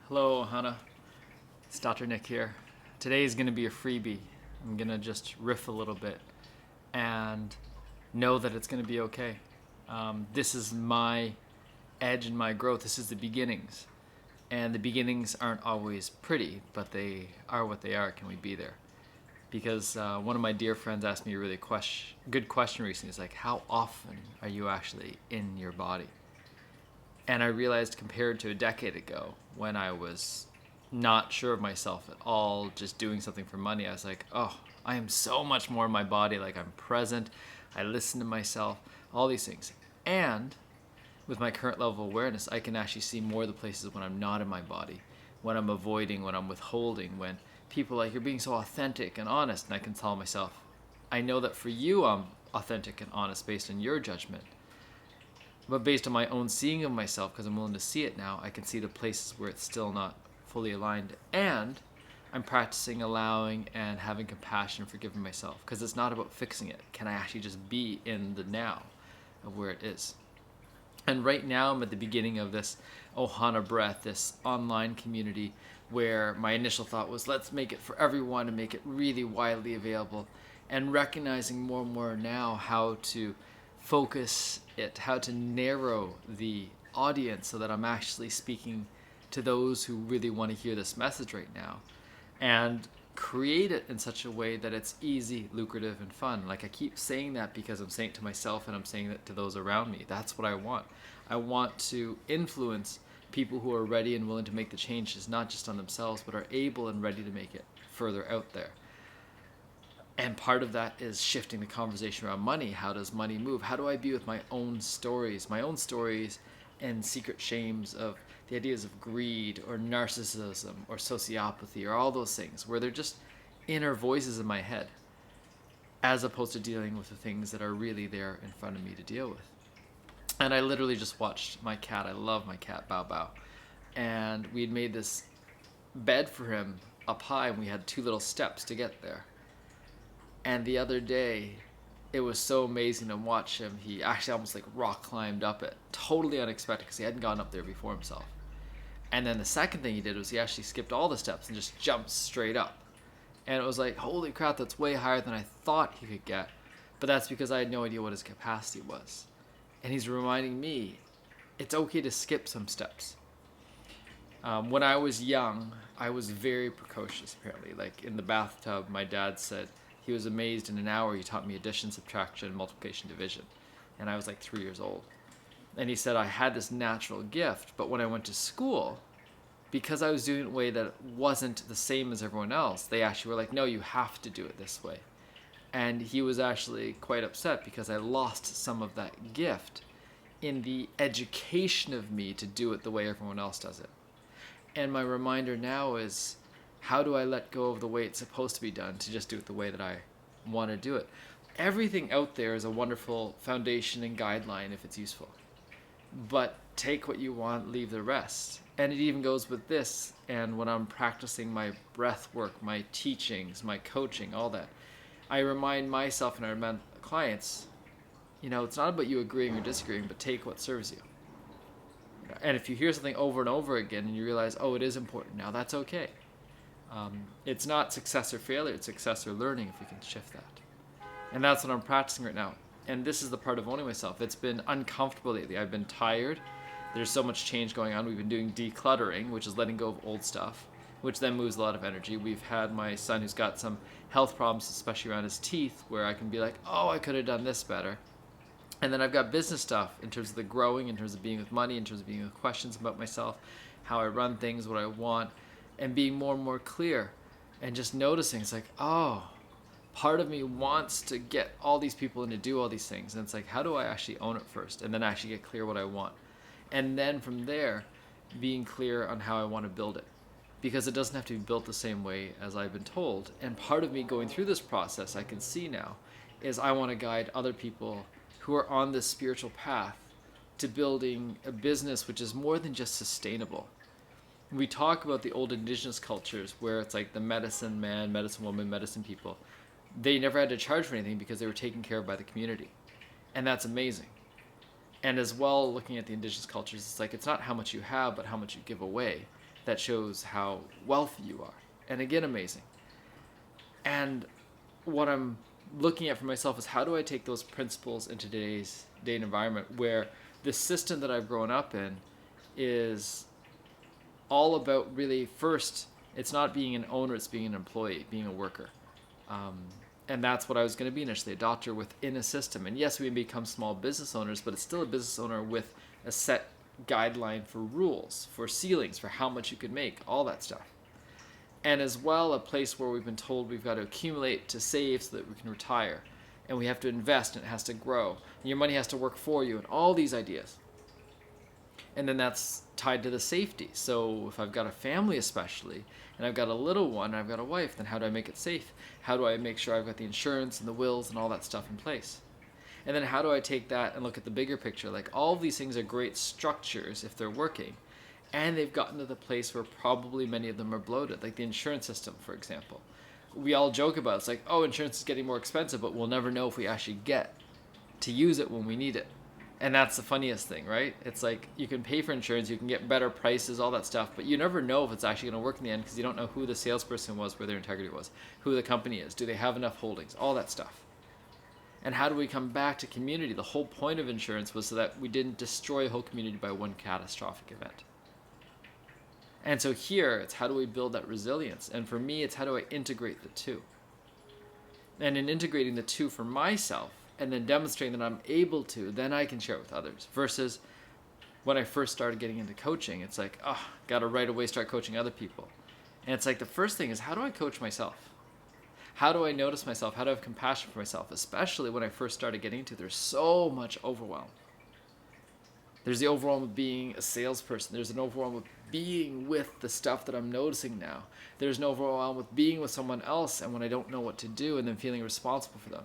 Hello, Ohana. It's Dr. Nick here. Today is going to be a freebie. I'm going to just riff a little bit and know that it's going to be okay. This is my edge and my growth. This is the beginnings. And the beginnings aren't always pretty, but they are what they are. Can we be there? Because one of my dear friends asked me a really good question recently. It's like, how often are you actually in your body? And I realized compared to a decade ago when I was not sure of myself at all, just doing something for money, I was like, oh, I am so much more in my body. Like I'm present. I listen to myself, all these things. And with my current level of awareness, I can actually see more of the places when I'm not in my body, when I'm avoiding, when I'm withholding, when people are like, you're being so authentic and honest. And I can tell myself, I know that for you, I'm authentic and honest based on your judgment. But based on my own seeing of myself, because I'm willing to see it now, I can see the places where it's still not fully aligned. And I'm practicing allowing and having compassion and forgiving myself, because it's not about fixing it. Can I actually just be in the now of where it is? And right now I'm at the beginning of this Ohana breath, this online community where my initial thought was, let's make it for everyone and make it really widely available. And recognizing more and more now how to focus it, how to narrow the audience so that I'm actually speaking to those who really want to hear this message right now, and create it in such a way that it's easy, lucrative, and fun. Like I keep saying that because I'm saying it to myself and I'm saying it to those around me. That's what I want. I want to influence people who are ready and willing to make the changes, not just on themselves, but are able and ready to make it further out there. And part of that is shifting the conversation around money. How does money move? How do I be with my own stories and secret shames of the ideas of greed or narcissism or sociopathy or all those things where they're just inner voices in my head, as opposed to dealing with the things that are really there in front of me to deal with. And I literally just watched my cat. I love my cat, Bao Bao. And we had made this bed for him up high, and we had two little steps to get there. And the other day, it was so amazing to watch him. He actually almost like rock climbed up it. Totally unexpected because he hadn't gone up there before himself. And then the second thing he did was he actually skipped all the steps and just jumped straight up. And it was like, holy crap, that's way higher than I thought he could get. But that's because I had no idea what his capacity was. And he's reminding me, it's okay to skip some steps. When I was young, I was very precocious, apparently. Like in the bathtub, my dad said, he was amazed in an hour he taught me addition, subtraction, multiplication, division. And I was like 3 years old. And he said I had this natural gift, but when I went to school, because I was doing it in a way that wasn't the same as everyone else, they actually were like, no, you have to do it this way. And he was actually quite upset because I lost some of that gift in the education of me to do it the way everyone else does it. And my reminder now is, how do I let go of the way it's supposed to be done to just do it the way that I want to do it? Everything out there is a wonderful foundation and guideline if it's useful. But take what you want, leave the rest. And it even goes with this. And when I'm practicing my breath work, my teachings, my coaching, all that, I remind myself and I remind clients, it's not about you agreeing or disagreeing, but take what serves you. And if you hear something over and over again and you realize, oh, it is important now, that's okay. It's not success or failure, it's success or learning if we can shift that. And that's what I'm practicing right now. And this is the part of owning myself. It's been uncomfortable lately. I've been tired. There's so much change going on. We've been doing decluttering, which is letting go of old stuff, which then moves a lot of energy. We've had my son who's got some health problems, especially around his teeth, where I can be like, oh, I could have done this better. And then I've got business stuff in terms of the growing, in terms of being with money, in terms of being with questions about myself, how I run things, what I want, and being more and more clear and just noticing it's like, oh, part of me wants to get all these people in to do all these things. And it's like, how do I actually own it first and then actually get clear what I want? And then from there, being clear on how I want to build it. Because it doesn't have to be built the same way as I've been told. And part of me going through this process, I can see now, is I want to guide other people who are on this spiritual path to building a business which is more than just sustainable. We talk about the old indigenous cultures where it's like the medicine man, medicine woman, medicine people. They never had to charge for anything because they were taken care of by the community. And that's amazing. And as well, looking at the indigenous cultures, it's like it's not how much you have, but how much you give away. that shows how wealthy you are. And again, amazing. And what I'm looking at for myself is, how do I take those principles into today's day and environment where the system that I've grown up in is all about, really, first, it's not being an owner, it's being an employee, being a worker. And that's what I was going to be initially, a doctor within a system. And yes, we become small business owners, but it's still a business owner with a set guideline for rules, for ceilings, for how much you could make, all that stuff. And as well, a place where we've been told we've got to accumulate to save so that we can retire. And we have to invest and it has to grow. And your money has to work for you, and all these ideas. And then that's tied to the safety. So if I've got a family especially, and I've got a little one, and I've got a wife, then how do I make it safe? How do I make sure I've got the insurance and the wills and all that stuff in place? And then how do I take that and look at the bigger picture? Like, all of these things are great structures if they're working, and they've gotten to the place where probably many of them are bloated, like the insurance system, for example. We all joke about it. It's like, oh, insurance is getting more expensive, but we'll never know if we actually get to use it when we need it. And that's the funniest thing, right? It's like, you can pay for insurance, you can get better prices, all that stuff, but you never know if it's actually going to work in the end, because you don't know who the salesperson was, where their integrity was, who the company is, do they have enough holdings, all that stuff. And how do we come back to community? The whole point of insurance was so that we didn't destroy a whole community by one catastrophic event. And so here, it's how do we build that resilience? And for me, it's how do I integrate the two? And in integrating the two for myself, and then demonstrating that I'm able to, then I can share it with others. Versus when I first started getting into coaching, it's like, oh, got to right away start coaching other people. And it's like, the first thing is, how do I coach myself? How do I notice myself? How do I have compassion for myself? Especially when I first started getting into it, there's so much overwhelm. There's the overwhelm of being a salesperson. There's an overwhelm of being with the stuff that I'm noticing now. There's an overwhelm with being with someone else, and when I don't know what to do, and then feeling responsible for them.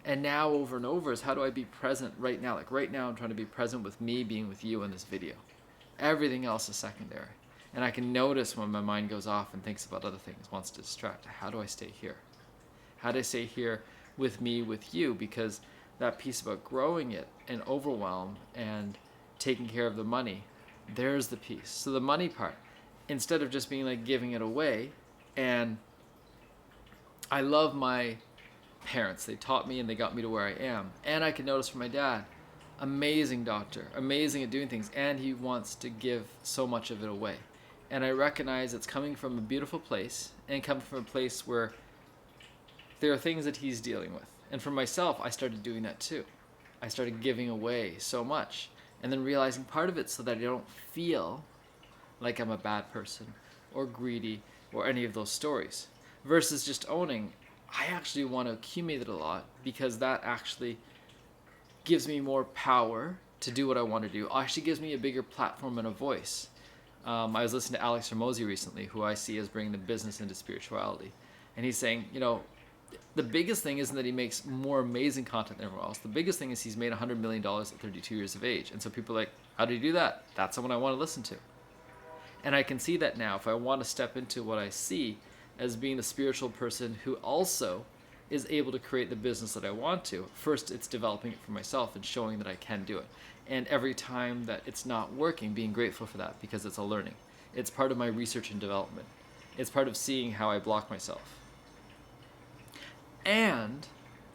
And now, over and over, is how do I be present right now? Like right now, I'm trying to be present with me being with you in this video. Everything else is secondary. And I can notice when my mind goes off and thinks about other things, wants to distract. How do I stay here? How do I stay here with me, with you? Because that piece about growing it and overwhelm and taking care of the money, there's the piece. So the money part, instead of just being like giving it away, and I love my parents. They taught me and they got me to where I am. And I can notice from my dad, amazing doctor, amazing at doing things, and he wants to give so much of it away. And I recognize it's coming from a beautiful place, and coming from a place where there are things that he's dealing with. And for myself, I started doing that too. I started giving away so much, and then realizing part of it so that I don't feel like I'm a bad person or greedy or any of those stories, versus just owning, I actually want to accumulate it a lot, because that actually gives me more power to do what I want to do. It actually gives me a bigger platform and a voice. I was listening to Alex Hormozi recently, who I see as bringing the business into spirituality. And he's saying, the biggest thing isn't that he makes more amazing content than everyone else. The biggest thing is he's made $100 million at 32 years of age. And so people are like, how did he do that? That's someone I want to listen to. And I can see that now. If I want to step into what I see as being a spiritual person who also is able to create the business that I want to, first it's developing it for myself and showing that I can do it. And every time that it's not working, being grateful for that, because it's a learning. It's part of my research and development. It's part of seeing how I block myself. And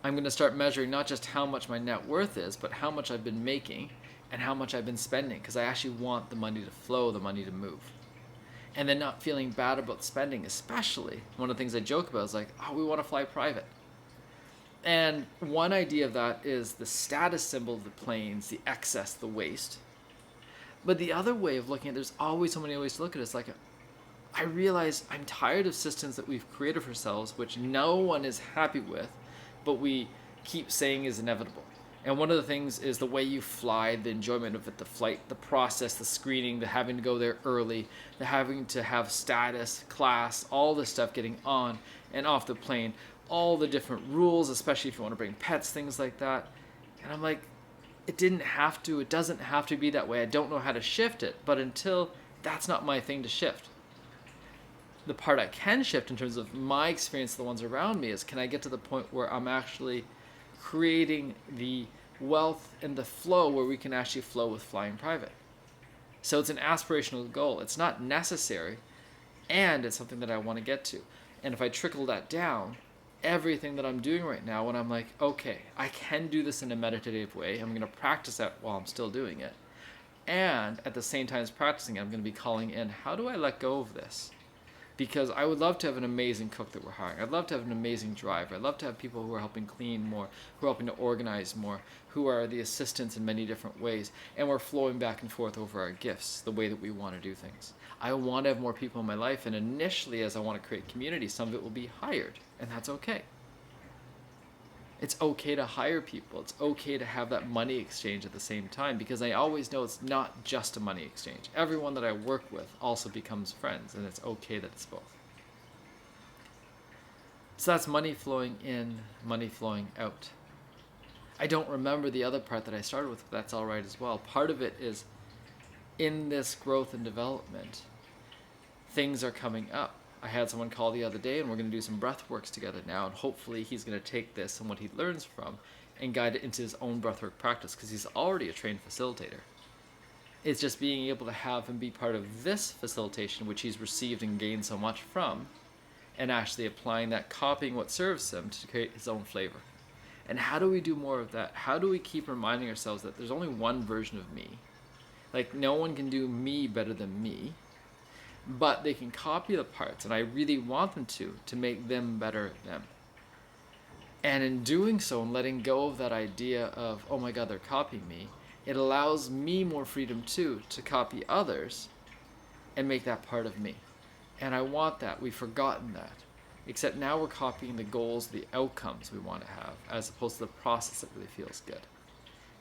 I'm going to start measuring not just how much my net worth is, but how much I've been making and how much I've been spending, because I actually want the money to flow, the money to move. And then not feeling bad about spending, especially. One of the things I joke about is like, oh, we want to fly private. And one idea of that is the status symbol of the planes, the excess, the waste. But the other way of looking at it, there's always so many ways to look at it. It's like, I realize I'm tired of systems that we've created for ourselves, which no one is happy with, but we keep saying is inevitable. And one of the things is the way you fly, the enjoyment of it, the flight, the process, the screening, the having to go there early, the having to have status, class, all this stuff getting on and off the plane, all the different rules, especially if you want to bring pets, things like that. And I'm like, it doesn't have to be that way. I don't know how to shift it, but until that's not my thing to shift. The part I can shift in terms of my experience, the ones around me, is can I get to the point where I'm actually creating the wealth and the flow where we can actually flow with flying private. So it's an aspirational goal. It's not necessary, and it's something that I want to get to. And if I trickle that down, everything that I'm doing right now, when I'm like, okay, I can do this in a meditative way, I'm going to practice that while I'm still doing it. And at the same time as practicing it, I'm going to be calling in, how do I let go of this? Because I would love to have an amazing cook that we're hiring. I'd love to have an amazing driver. I'd love to have people who are helping clean more, who are helping to organize more, who are the assistants in many different ways. And we're flowing back and forth over our gifts, the way that we want to do things. I want to have more people in my life. And initially, as I want to create community, some of it will be hired. And that's okay. It's okay to hire people. It's okay to have that money exchange at the same time, because I always know it's not just a money exchange. Everyone that I work with also becomes friends, and it's okay that it's both. So that's money flowing in, money flowing out. I don't remember the other part that I started with, but that's all right as well. Part of it is in this growth and development, things are coming up. I had someone call the other day, and we're going to do some breath works together now, and hopefully he's going to take this and what he learns from and guide it into his own breathwork practice, because he's already a trained facilitator. It's just being able to have him be part of this facilitation, which he's received and gained so much from, and actually applying that, copying what serves him to create his own flavor. And how do we do more of that? How do we keep reminding ourselves that there's only one version of me? Like, no one can do me better than me, but they can copy the parts, and I really want them to make them better them. And in doing so, and letting go of that idea of, oh my God, they're copying me, it allows me more freedom too to copy others and make that part of me. And I want that. We've forgotten that. Except now we're copying the goals, the outcomes we want to have, as opposed to the process that really feels good.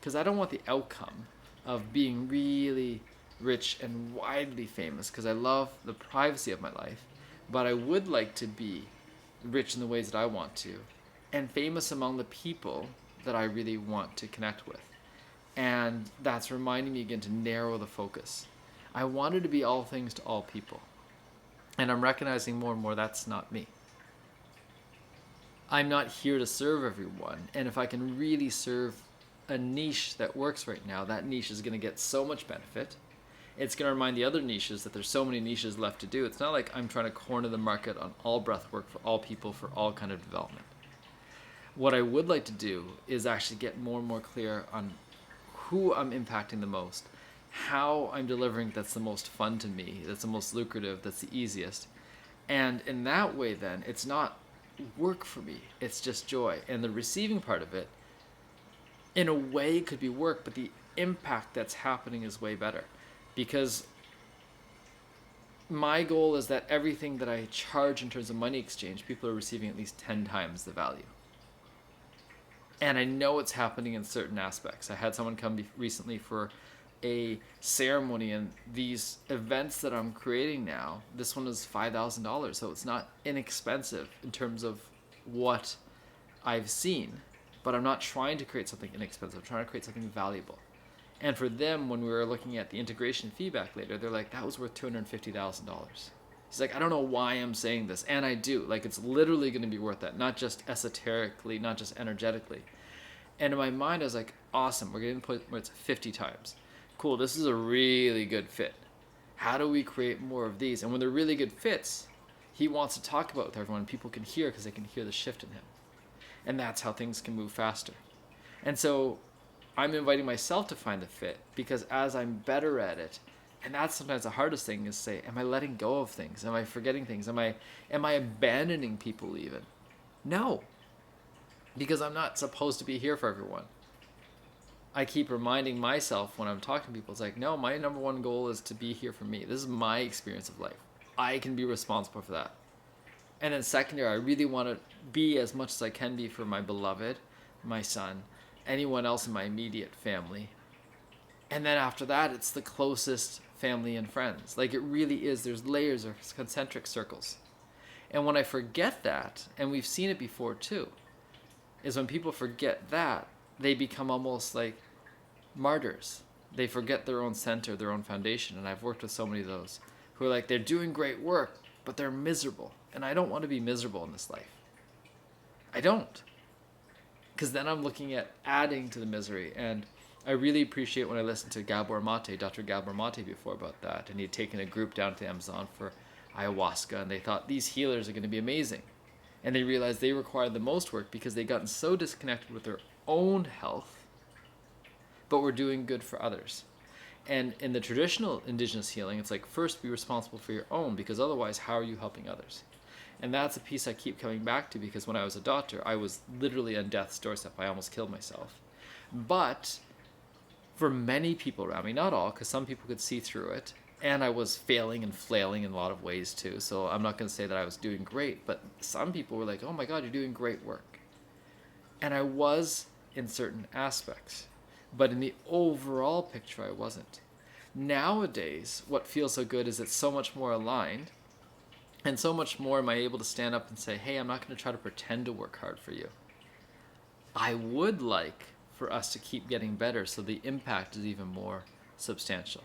Because I don't want the outcome of being really rich and widely famous, because I love the privacy of my life, but I would like to be rich in the ways that I want to, and famous among the people that I really want to connect with. And that's reminding me again to narrow the focus. I wanted to be all things to all people, and I'm recognizing more and more that's not me. I'm not here to serve everyone, and if I can really serve a niche that works right now, that niche is going to get so much benefit. It's going to remind the other niches that there's so many niches left to do. It's not like I'm trying to corner the market on all breath work for all people for all kind of development. What I would like to do is actually get more and more clear on who I'm impacting the most, how I'm delivering that's the most fun to me, that's the most lucrative, that's the easiest. And in that way then, it's not work for me, it's just joy. And the receiving part of it, in a way, could be work, but the impact that's happening is way better. Because my goal is that everything that I charge in terms of money exchange, people are receiving at least 10 times the value. And I know it's happening in certain aspects. I had someone come recently for a ceremony, and these events that I'm creating now, this one is $5,000, so it's not inexpensive in terms of what I've seen. But I'm not trying to create something inexpensive. I'm trying to create something valuable. And for them, when we were looking at the integration feedback later, they're like, that was worth $250,000. He's like, I don't know why I'm saying this. And I do. Like, it's literally going to be worth that. Not just esoterically, not just energetically. And in my mind, I was like, awesome. We're getting to the point where it's 50 times. Cool. This is a really good fit. How do we create more of these? And when they're really good fits, he wants to talk about it with everyone. People can hear because they can hear the shift in him. And that's how things can move faster. And so I'm inviting myself to find the fit, because as I'm better at it, and that's sometimes the hardest thing, is say, am I letting go of things? Am I forgetting things? Am I abandoning people even? No, because I'm not supposed to be here for everyone. I keep reminding myself when I'm talking to people, it's like, no, my number one goal is to be here for me. This is my experience of life. I can be responsible for that. And then secondary, I really want to be as much as I can be for my beloved, my son, anyone else in my immediate family. And then after that, it's the closest family and friends. Like, it really is. There's layers or concentric circles. And when I forget that, and we've seen it before too, is when people forget that, they become almost like martyrs. They forget their own center, their own foundation. And I've worked with so many of those who are like, they're doing great work, but they're miserable. And I don't want to be miserable in this life. I don't. Because then I'm looking at adding to the misery. And I really appreciate when I listened to Dr. Gabor Mate before about that, and he had taken a group down to the Amazon for ayahuasca, and they thought these healers are going to be amazing. And they realized they required the most work because they'd gotten so disconnected with their own health, but were doing good for others. And in the traditional indigenous healing, it's like, first be responsible for your own, because otherwise, how are you helping others? And that's a piece I keep coming back to, because when I was a doctor, I was literally on death's doorstep. I almost killed myself. But for many people around me, not all, because some people could see through it, and I was failing and flailing in a lot of ways too, so I'm not going to say that I was doing great, but some people were like, oh my God, you're doing great work. And I was in certain aspects, but in the overall picture, I wasn't. Nowadays, what feels so good is it's so much more aligned, and so much more am I able to stand up and say, hey, I'm not going to try to pretend to work hard for you. I would like for us to keep getting better so the impact is even more substantial.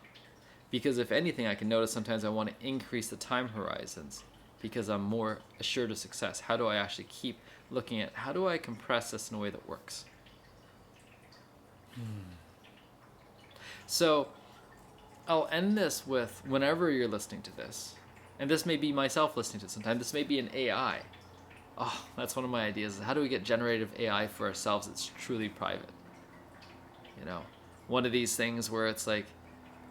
Because if anything, I can notice sometimes I want to increase the time horizons because I'm more assured of success. How do I actually keep looking at, how do I compress this in a way that works? So I'll end this with, whenever you're listening to this, and this may be myself listening to it sometime, this may be an AI. Oh, that's one of my ideas. How do we get generative AI for ourselves that's truly private? You know, one of these things where it's like,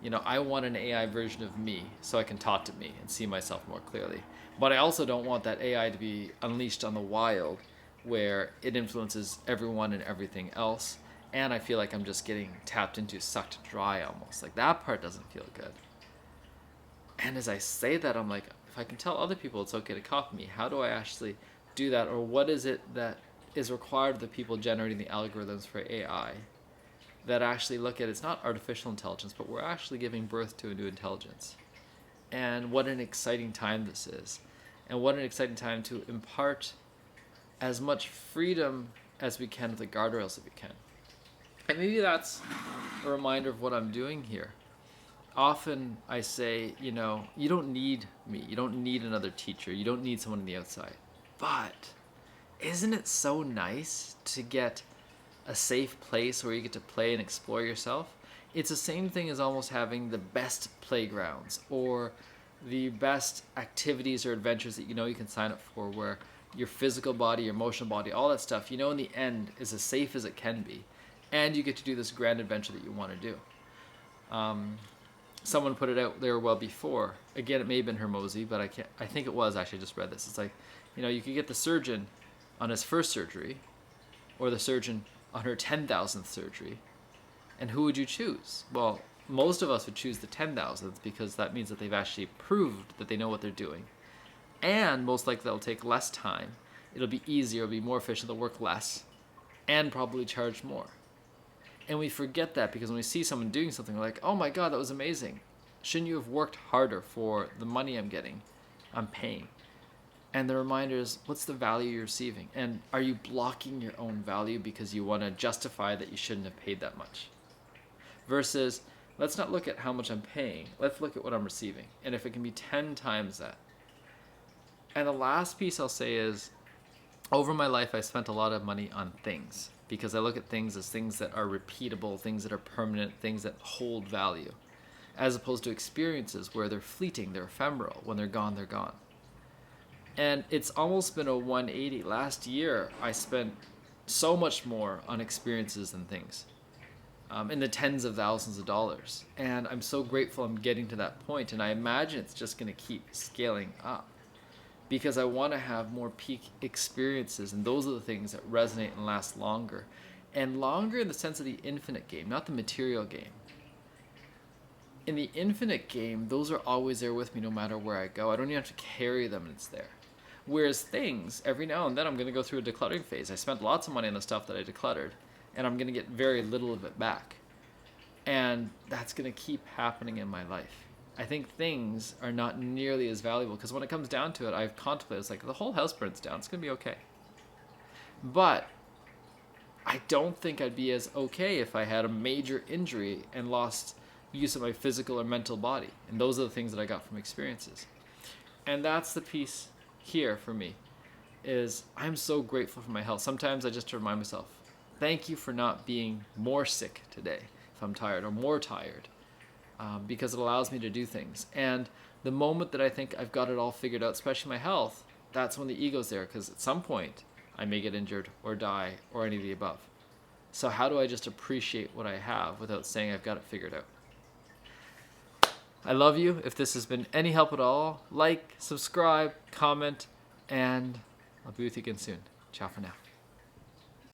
you know, I want an AI version of me so I can talk to me and see myself more clearly. But I also don't want that AI to be unleashed on the wild where it influences everyone and everything else. And I feel like I'm just getting tapped into, sucked dry almost. Like, that part doesn't feel good. And as I say that, I'm like, if I can tell other people it's okay to copy me, how do I actually do that? Or what is it that is required of the people generating the algorithms for AI that actually look at, it's not artificial intelligence, but we're actually giving birth to a new intelligence. And what an exciting time this is. And what an exciting time to impart as much freedom as we can with the guardrails that we can. And maybe that's a reminder of what I'm doing here. Often I say, you know, you don't need me. You don't need another teacher. You don't need someone on the outside. But isn't it so nice to get a safe place where you get to play and explore yourself? It's the same thing as almost having the best playgrounds or the best activities or adventures that you know you can sign up for, where your physical body, your emotional body, all that stuff, you know, in the end is as safe as it can be. And you get to do this grand adventure that you want to do. Someone put it out there well before. Again, it may have been Hermosi, but I think it was, actually. I just read this. It's like, you know, you could get the surgeon on his first surgery or the surgeon on her 10,000th surgery. And who would you choose? Well, most of us would choose the 10,000th because that means that they've actually proved that they know what they're doing. And most likely they'll take less time. It'll be easier, it'll be more efficient, they'll work less, and probably charge more. And we forget that because when we see someone doing something, we're like, oh my God, that was amazing. Shouldn't you have worked harder for the money I'm getting, I'm paying? And the reminder is, what's the value you're receiving? And are you blocking your own value because you want to justify that you shouldn't have paid that much? Versus, let's not look at how much I'm paying. Let's look at what I'm receiving. And if it can be 10 times that. And the last piece I'll say is, over my life, I spent a lot of money on things because I look at things as things that are repeatable, things that are permanent, things that hold value, as opposed to experiences where they're fleeting, they're ephemeral. When they're gone, they're gone. And it's almost been a 180. Last year, I spent so much more on experiences than things, in the tens of thousands of dollars. And I'm so grateful I'm getting to that point. And I imagine it's just going to keep scaling up because I want to have more peak experiences. And those are the things that resonate and last longer. And longer in the sense of the infinite game, not the material game. In the infinite game, those are always there with me no matter where I go. I don't even have to carry them and it's there. Whereas things, every now and then I'm going to go through a decluttering phase. I spent lots of money on the stuff that I decluttered, and I'm going to get very little of it back. And that's going to keep happening in my life. I think things are not nearly as valuable because when it comes down to it, I've contemplated, it's like the whole house burns down. It's going to be okay. But I don't think I'd be as okay if I had a major injury and lost use of my physical or mental body. And those are the things that I got from experiences. And that's the piece here for me, is I'm so grateful for my health. Sometimes I just remind myself, thank you for not being more sick today. if I'm tired, or more tired, because it allows me to do things. And the moment that I think I've got it all figured out, especially my health, that's when the ego's there, because at some point I may get injured or die or any of the above. So how do I just appreciate what I have without saying I've got it figured out? I love you. If this has been any help at all, like, subscribe, comment, and I'll be with you again soon. Ciao for now.